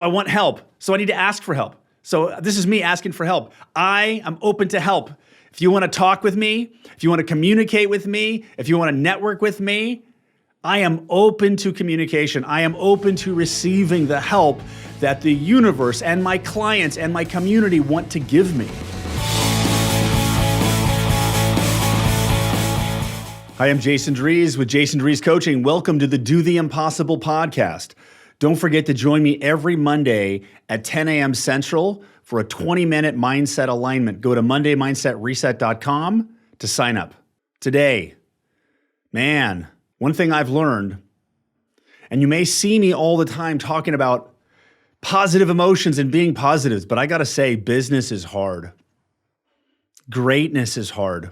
I want help, so I need to ask for help. So this is me asking for help. I am open to help. If you want to talk with me, if you want to communicate with me, if you want to network with me, I am open to communication. I am open to receiving the help that the universe and my clients and my community want to give me. Hi, I'm Jason Drees with Jason Drees Coaching. Welcome to the Do the Impossible podcast. Don't forget to join me every Monday at 10 a.m. Central for a 20-minute mindset alignment. Go to mondaymindsetreset.com to sign up. Today, man, one thing I've learned, and you may see me all the time talking about positive emotions and being positives, but I gotta say, business is hard. Greatness is hard.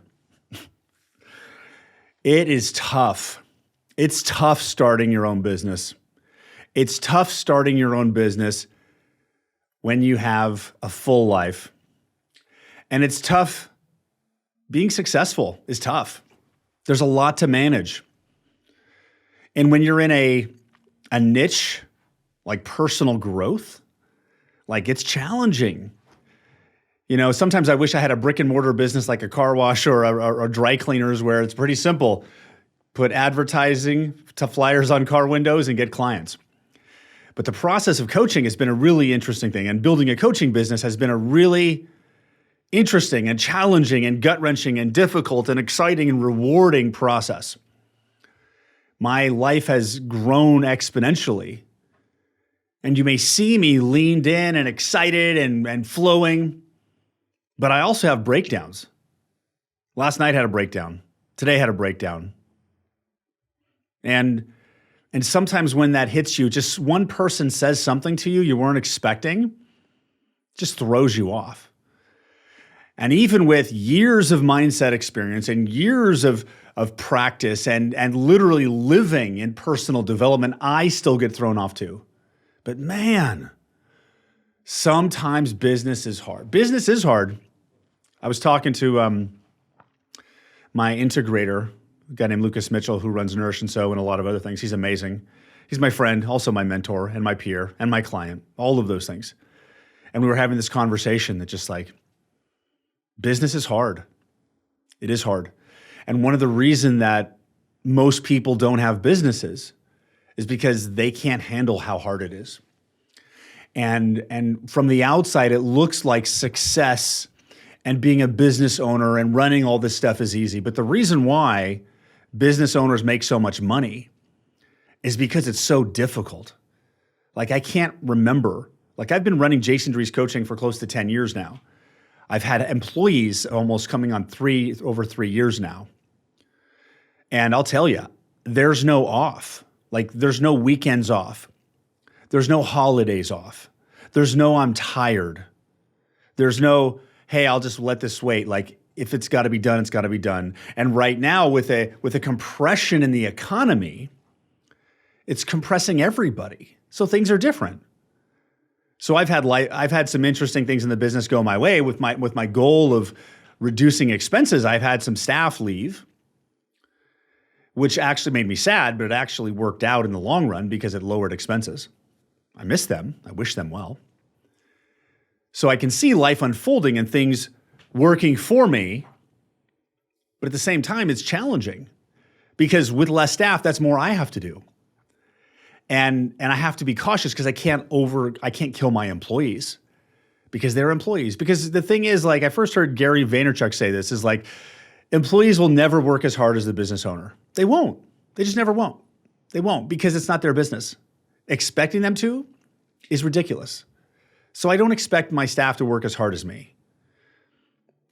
It is tough. It's tough starting your own business. It's tough starting your own business when you have a full life. And it's tough. Being successful is tough. There's a lot to manage. And when you're in a niche like personal growth, like it's challenging. You know, sometimes I wish I had a brick and mortar business like a car wash or a dry cleaners where it's pretty simple. Put advertising to flyers on car windows and get clients. But the process of coaching has been a really interesting thing, and building a coaching business has been a really interesting and challenging and gut-wrenching and difficult and exciting and rewarding process. My life has grown exponentially, and you may see me leaned in and excited and flowing, but I also have breakdowns. Last night had a breakdown. Today had a breakdown. And sometimes when that hits you, just one person says something to you weren't expecting, just throws you off. And even with years of mindset experience and years of practice and literally living in personal development, I still get thrown off too. But man, sometimes business is hard. Business is hard. I was talking to my integrator, a guy named Lucas Mitchell, who runs Nourish and So and a lot of other things. He's amazing. He's my friend, also my mentor and my peer and my client, all of those things. And we were having this conversation that just like, business is hard. It is hard. And one of the reasons that most people don't have businesses is because they can't handle how hard it is. And from the outside, it looks like success and being a business owner and running all this stuff is easy. But the reason why business owners make so much money is because it's so difficult. Like I can't remember, like I've been running Jason Drees Coaching for close to 10 years now. I've had employees almost coming on over 3 years now. And I'll tell you, there's no off. Like there's no weekends off. There's no holidays off. There's no I'm tired. There's no, hey, I'll just let this wait. Like if it's got to be done, it's got to be done. And right now with a compression in the economy, it's compressing everybody. So things are different. So I've had some interesting things in the business go my way with my goal of reducing expenses. I've had some staff leave, which actually made me sad, but it actually worked out in the long run because it lowered expenses. I miss them. I wish them well. So I can see life unfolding and things working for me, but at the same time, it's challenging because with less staff, that's more I have to do. And I have to be cautious because I can't kill my employees because they're employees. Because the thing is, like I first heard Gary Vaynerchuk say this, is like employees will never work as hard as the business owner. They won't. They just never won't. They won't because it's not their business. Expecting them to is ridiculous. So I don't expect my staff to work as hard as me.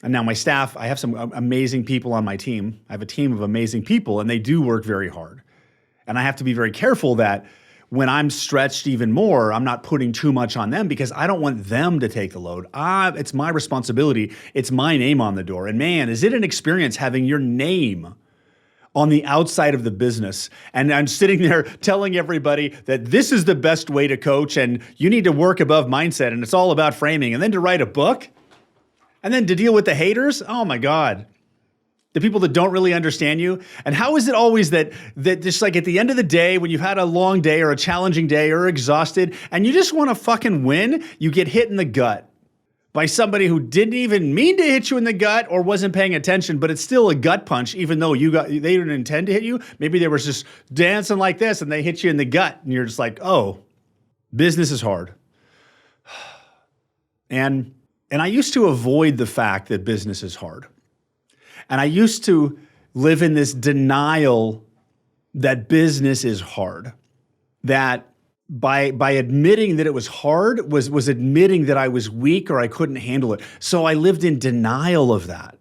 And now my staff, I have some amazing people on my team. I have a team of amazing people and they do work very hard. And I have to be very careful that when I'm stretched even more, I'm not putting too much on them because I don't want them to take the load. It's my responsibility. It's my name on the door. And man, is it an experience having your name on the outside of the business. And I'm sitting there telling everybody that this is the best way to coach and you need to work above mindset and it's all about framing. And then to write a book and then to deal with the haters. Oh my God. The people that don't really understand you? And how is it always that just like at the end of the day, when you've had a long day or a challenging day or exhausted and you just want to fucking win, you get hit in the gut by somebody who didn't even mean to hit you in the gut or wasn't paying attention, but it's still a gut punch, even though they didn't intend to hit you. Maybe they were just dancing like this and they hit you in the gut and you're just like, oh, business is hard. And I used to avoid the fact that business is hard. And I used to live in this denial that business is hard, that by admitting that it was hard was admitting that I was weak or I couldn't handle it. So I lived in denial of that.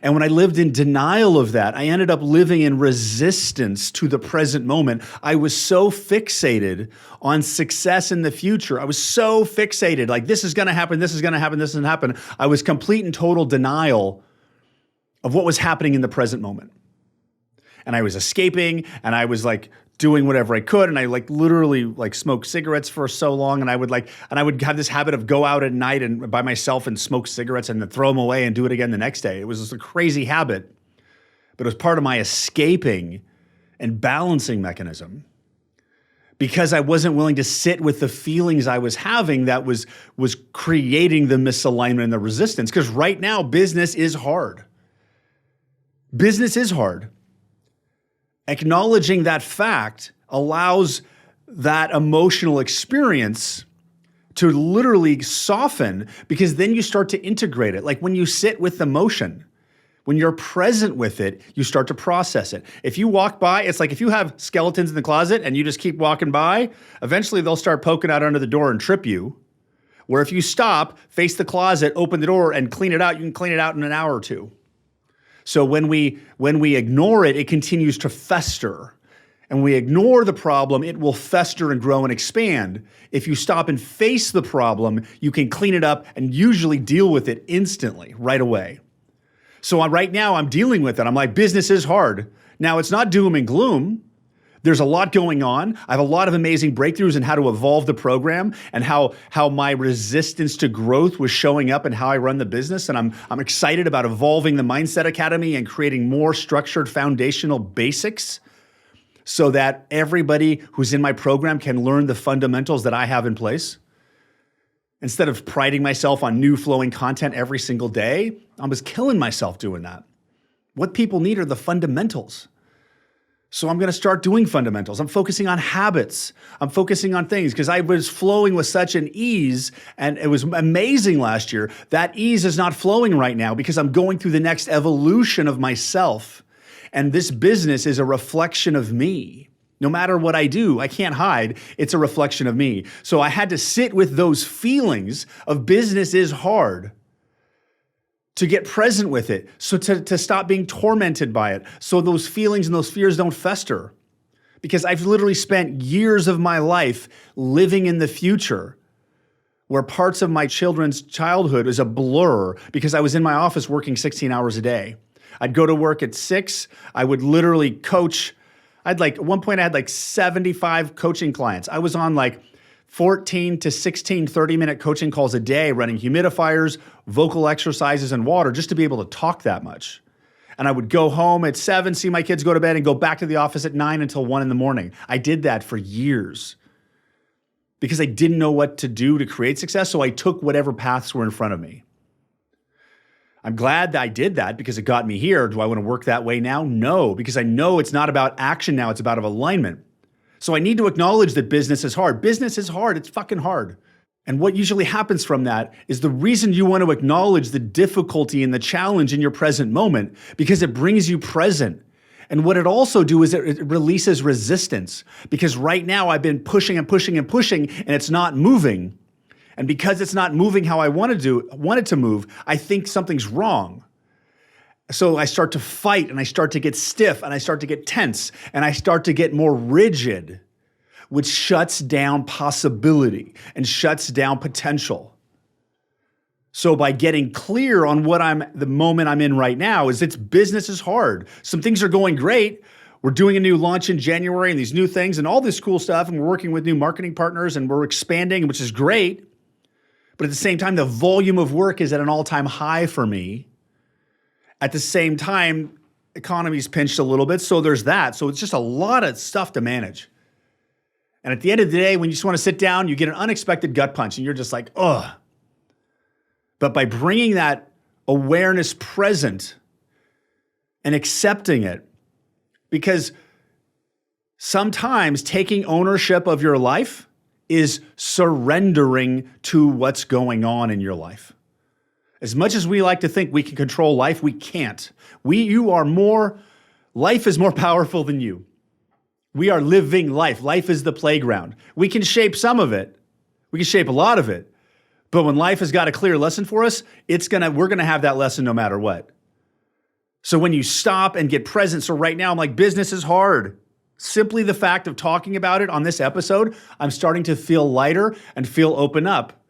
And when I lived in denial of that, I ended up living in resistance to the present moment. I was so fixated on success in the future. I was so fixated, like this is going to happen, this is going to happen, this is going to happen. I was complete and total denial of what was happening in the present moment. And I was escaping and I was like doing whatever I could. And I like literally like smoked cigarettes for so long. And I would have this habit of go out at night and by myself and smoke cigarettes and then throw them away and do it again the next day. It was just a crazy habit, but it was part of my escaping and balancing mechanism because I wasn't willing to sit with the feelings I was having that was creating the misalignment and the resistance. Because right now, business is hard. Business is hard. Acknowledging that fact allows that emotional experience to literally soften because then you start to integrate it. Like when you sit with emotion, when you're present with it, you start to process it. If you walk by, it's like if you have skeletons in the closet and you just keep walking by, eventually they'll start poking out under the door and trip you. Where if you stop, face the closet, open the door and clean it out, you can clean it out in an hour or two. So when we ignore it, it continues to fester. And we ignore the problem, it will fester and grow and expand. If you stop and face the problem, you can clean it up and usually deal with it instantly, right away. So right now I'm dealing with it. I'm like, business is hard. Now it's not doom and gloom. There's a lot going on. I have a lot of amazing breakthroughs in how to evolve the program and how my resistance to growth was showing up and how I run the business. And I'm excited about evolving the Mindset Academy and creating more structured foundational basics so that everybody who's in my program can learn the fundamentals that I have in place. Instead of priding myself on new flowing content every single day, I was killing myself doing that. What people need are the fundamentals. So I'm going to start doing fundamentals. I'm focusing on habits. I'm focusing on things because I was flowing with such an ease and it was amazing last year. That ease is not flowing right now because I'm going through the next evolution of myself. And this business is a reflection of me. No matter what I do, I can't hide. It's a reflection of me. So I had to sit with those feelings of business is hard, to get present with it, so to stop being tormented by it, so those feelings and those fears don't fester. Because I've literally spent years of my life living in the future where parts of my children's childhood is a blur because I was in my office working 16 hours a day. I'd go to work at 6, I would literally coach. At one point I had like 75 coaching clients. I was on like 14 to 16 30-minute coaching calls a day, running humidifiers, vocal exercises, and water just to be able to talk that much. And I would go home at 7, see my kids go to bed, and go back to the office at 9 until 1 in the morning. I did that for years because I didn't know what to do to create success, so I took whatever paths were in front of me. I'm glad that I did that because it got me here. Do I want to work that way now? No, because I know it's not about action now, it's about alignment. So I need to acknowledge that business is hard. Business is hard. It's fucking hard. And what usually happens from that is the reason you want to acknowledge the difficulty and the challenge in your present moment because it brings you present. And what it also do is it releases resistance because right now I've been pushing and pushing and pushing and it's not moving. And because it's not moving how I want it to move, I think something's wrong. So I start to fight and I start to get stiff and I start to get tense and I start to get more rigid, which shuts down possibility and shuts down potential. So by getting clear on the moment I'm in right now is business is hard. Some things are going great. We're doing a new launch in January and these new things and all this cool stuff. And we're working with new marketing partners and we're expanding, which is great. But at the same time, the volume of work is at an all-time high for me. At the same time, economy's pinched a little bit, so there's that. So it's just a lot of stuff to manage. And at the end of the day, when you just want to sit down, you get an unexpected gut punch and you're just like, ugh. But by bringing that awareness present and accepting it, because sometimes taking ownership of your life is surrendering to what's going on in your life. As much as we like to think we can control life, we can't. Life is more powerful than you. We are living life. Life is the playground. We can shape some of it. We can shape a lot of it. But when life has got a clear lesson for us, we're gonna have that lesson no matter what. So when you stop and get present, so right now I'm like, business is hard. Simply the fact of talking about it on this episode, I'm starting to feel lighter and feel open up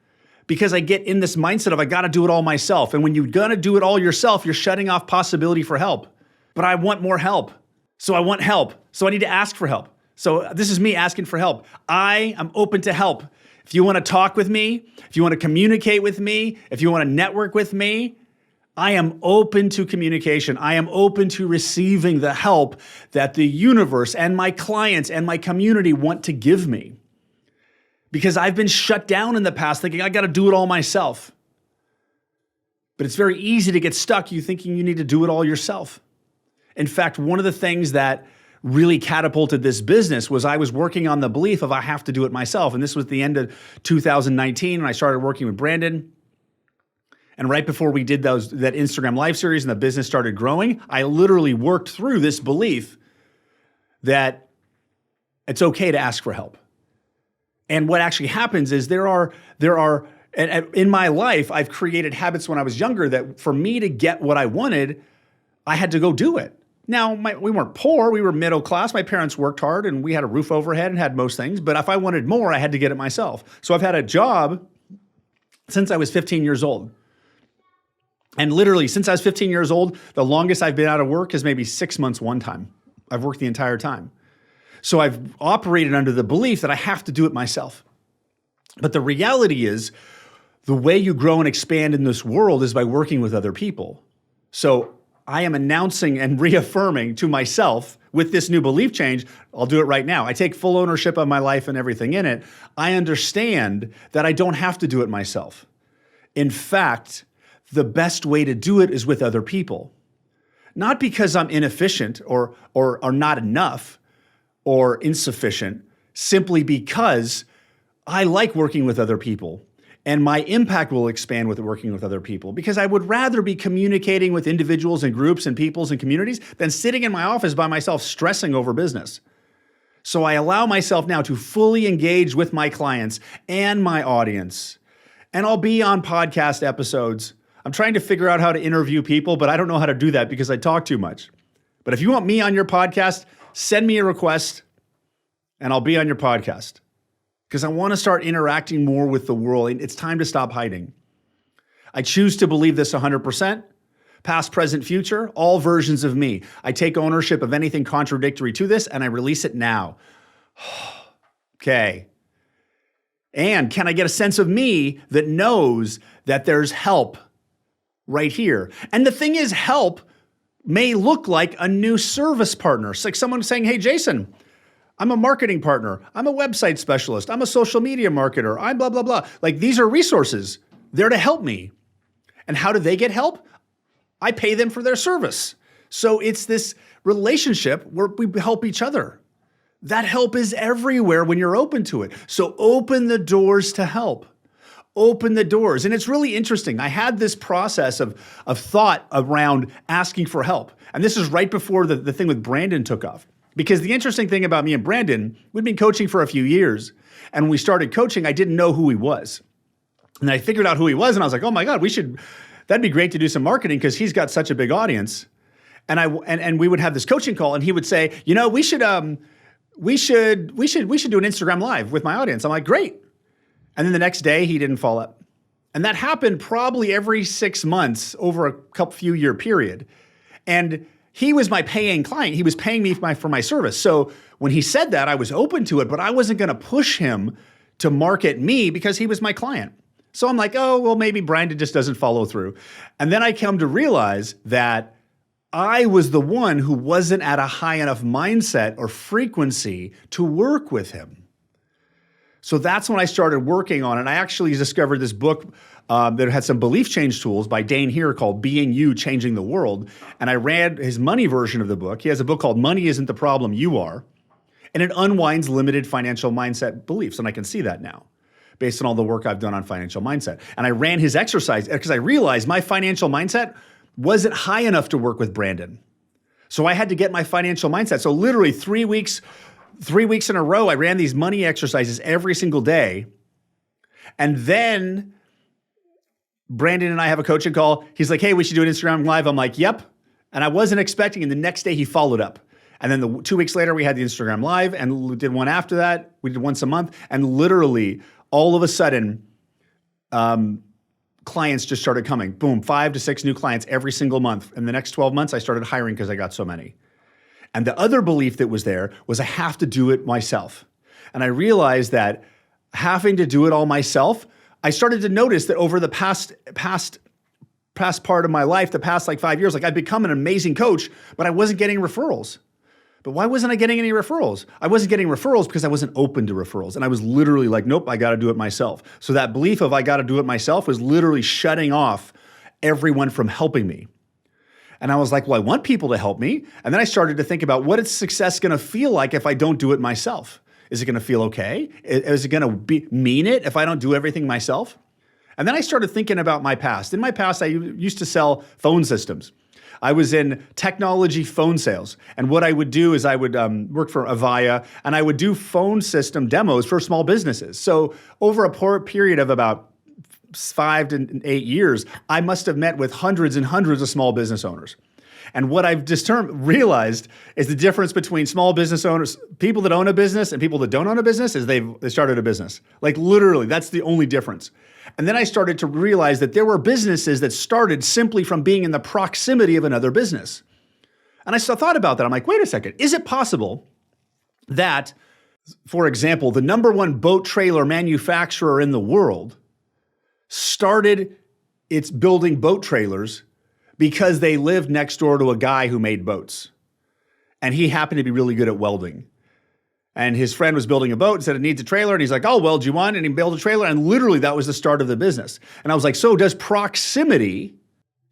because I get in this mindset of I gotta do it all myself. And when you're gonna do it all yourself, you're shutting off possibility for help. But I want more help. So I want help. So I need to ask for help. So this is me asking for help. I am open to help. If you want to talk with me, if you want to communicate with me, if you want to network with me, I am open to communication. I am open to receiving the help that the universe and my clients and my community want to give me. Because I've been shut down in the past thinking I got to do it all myself. But it's very easy to get stuck you thinking you need to do it all yourself. In fact, one of the things that really catapulted this business was I was working on the belief of I have to do it myself. And this was the end of 2019 when I started working with Brandon. And right before we did that Instagram live series and the business started growing, I literally worked through this belief that it's okay to ask for help. And what actually happens is there are in my life, I've created habits when I was younger that for me to get what I wanted, I had to go do it. Now, we weren't poor, we were middle class. My parents worked hard and we had a roof overhead and had most things. But if I wanted more, I had to get it myself. So I've had a job since I was 15 years old. And literally, since I was 15 years old, the longest I've been out of work is maybe 6 months one time. I've worked the entire time. So I've operated under the belief that I have to do it myself. But the reality is, the way you grow and expand in this world is by working with other people. So I am announcing and reaffirming to myself with this new belief change, I'll do it right now. I take full ownership of my life and everything in it. I understand that I don't have to do it myself. In fact, the best way to do it is with other people. Not because I'm inefficient or not enough or insufficient, simply because I like working with other people. And my impact will expand with working with other people because I would rather be communicating with individuals and groups and peoples and communities than sitting in my office by myself stressing over business. So I allow myself now to fully engage with my clients and my audience. And I'll be on podcast episodes. I'm trying to figure out how to interview people, but I don't know how to do that because I talk too much. But if you want me on your podcast, send me a request and I'll be on your podcast. Because I want to start interacting more with the world. It's time to stop hiding. I choose to believe this 100%. Past, present, future, all versions of me. I take ownership of anything contradictory to this and I release it now. Okay. And can I get a sense of me that knows that there's help right here? And the thing is, help may look like a new service partner. It's like someone saying, hey, Jason, I'm a marketing partner. I'm a website specialist. I'm a social media marketer. I'm blah, blah, blah. Like these are resources. They're to help me. And how do they get help? I pay them for their service. So it's this relationship where we help each other. That help is everywhere when you're open to it. So open the doors to help. Open the doors. And it's really interesting. I had this process of thought around asking for help. And this is right before the thing with Brandon took off. Because the interesting thing about me and Brandon, we'd been coaching for a few years. And when we started coaching, I didn't know who he was. And I figured out who he was. And I was like, oh my God, that'd be great to do some marketing because he's got such a big audience. And we would have this coaching call and he would say, we should do an Instagram live with my audience. I'm like, great. And then the next day he didn't follow up. And that happened probably every 6 months over a few year period. And he was my paying client. He was paying me for my service. So when he said that, I was open to it, but I wasn't going to push him to market me because he was my client. So I'm like, oh, well, maybe Brandon just doesn't follow through. And then I come to realize that I was the one who wasn't at a high enough mindset or frequency to work with him. So that's when I started working on it. And I actually discovered this book that had some belief change tools by Dane Here called Being You, Changing the World. And I read his money version of the book. He has a book called Money Isn't the Problem, You Are. And it unwinds limited financial mindset beliefs. And I can see that now based on all the work I've done on financial mindset. And I ran his exercise because I realized my financial mindset wasn't high enough to work with Brandon. So I had to get my financial mindset. So literally 3 weeks in a row, I ran these money exercises every single day. And then Brandon and I have a coaching call. He's like, hey, we should do an Instagram Live. I'm like, yep. And I wasn't expecting, and the next day he followed up. And then 2 weeks later, we had the Instagram Live and we did one after that. We did once a month. And literally, all of a sudden, clients just started coming. Boom, 5 to 6 new clients every single month. In the next 12 months, I started hiring because I got so many. And the other belief that was there was I have to do it myself. And I realized that having to do it all myself, I started to notice that over the past part of my life, the past like 5 years, like I'd become an amazing coach, but I wasn't getting referrals. But why wasn't I getting any referrals? I wasn't getting referrals because I wasn't open to referrals. And I was literally like, nope, I got to do it myself. So that belief of I got to do it myself was literally shutting off everyone from helping me. And I was like, well, I want people to help me. And then I started to think about what is success going to feel like if I don't do it myself? Is it going to feel okay? Is it going to mean it if I don't do everything myself? And then I started thinking about my past. In my past, I used to sell phone systems. I was in technology phone sales. And what I would do is I would work for Avaya, and I would do phone system demos for small businesses. So over a period of about 5 to 8 years, I must have met with hundreds and hundreds of small business owners. And what I've just realized is the difference between small business owners, people that own a business and people that don't own a business is they started a business. Like literally, that's the only difference. And then I started to realize that there were businesses that started simply from being in the proximity of another business. And I thought about that. I'm like, wait a second. Is it possible that, for example, the number one boat trailer manufacturer in the world started its building boat trailers because they lived next door to a guy who made boats. And he happened to be really good at welding. And his friend was building a boat and said, it needs a trailer. And he's like, I'll weld you one. And he built a trailer. And literally that was the start of the business. And I was like, so does proximity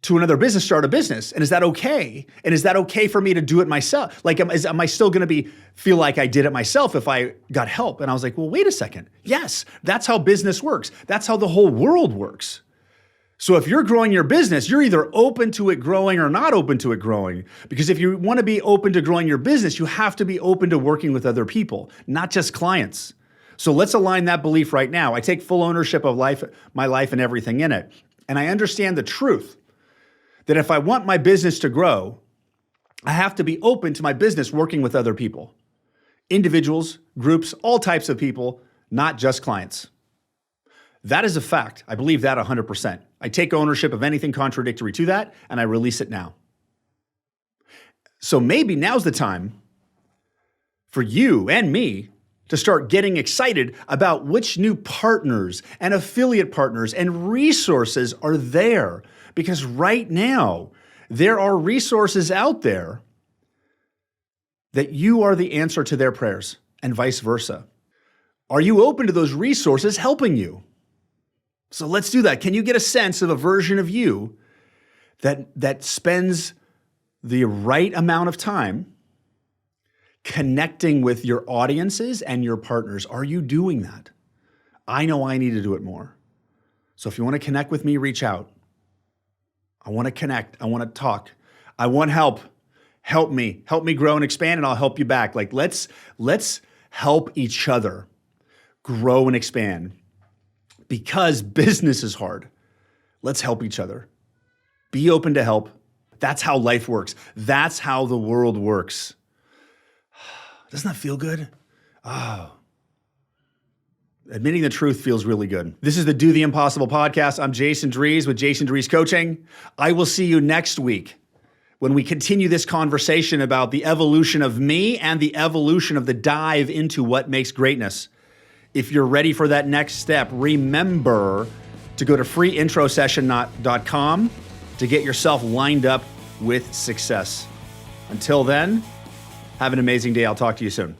to another business start a business? And is that okay? And is that okay for me to do it myself? Like, am I still going to feel like I did it myself if I got help? And I was like, well, wait a second. Yes, that's how business works. That's how the whole world works. So if you're growing your business, you're either open to it growing or not open to it growing. Because if you want to be open to growing your business, you have to be open to working with other people, not just clients. So let's align that belief right now. I take full ownership of my life and everything in it. And I understand the truth that if I want my business to grow, I have to be open to my business working with other people, individuals, groups, all types of people, not just clients. That is a fact. I believe that 100%. I take ownership of anything contradictory to that, and I release it now. So maybe now's the time for you and me to start getting excited about which new partners and affiliate partners and resources are there. Because right now, there are resources out there that you are the answer to their prayers and vice versa. Are you open to those resources helping you? So let's do that. Can you get a sense of a version of you that spends the right amount of time connecting with your audiences and your partners? Are you doing that? I know I need to do it more. So if you want to connect with me, reach out. I want to connect. I want to talk. I want help. Help me grow and expand, and I'll help you back. Like let's help each other grow and expand. Because business is hard. Let's help each other. Be open to help. That's how life works. That's how the world works. Doesn't that feel good? Oh. Admitting the truth feels really good. This is the Do the Impossible podcast. I'm Jason Drees with Jason Drees Coaching. I will see you next week when we continue this conversation about the evolution of me and the evolution of the dive into what makes greatness. If you're ready for that next step, remember to go to freeintrosession.com to get yourself lined up with success. Until then, have an amazing day. I'll talk to you soon.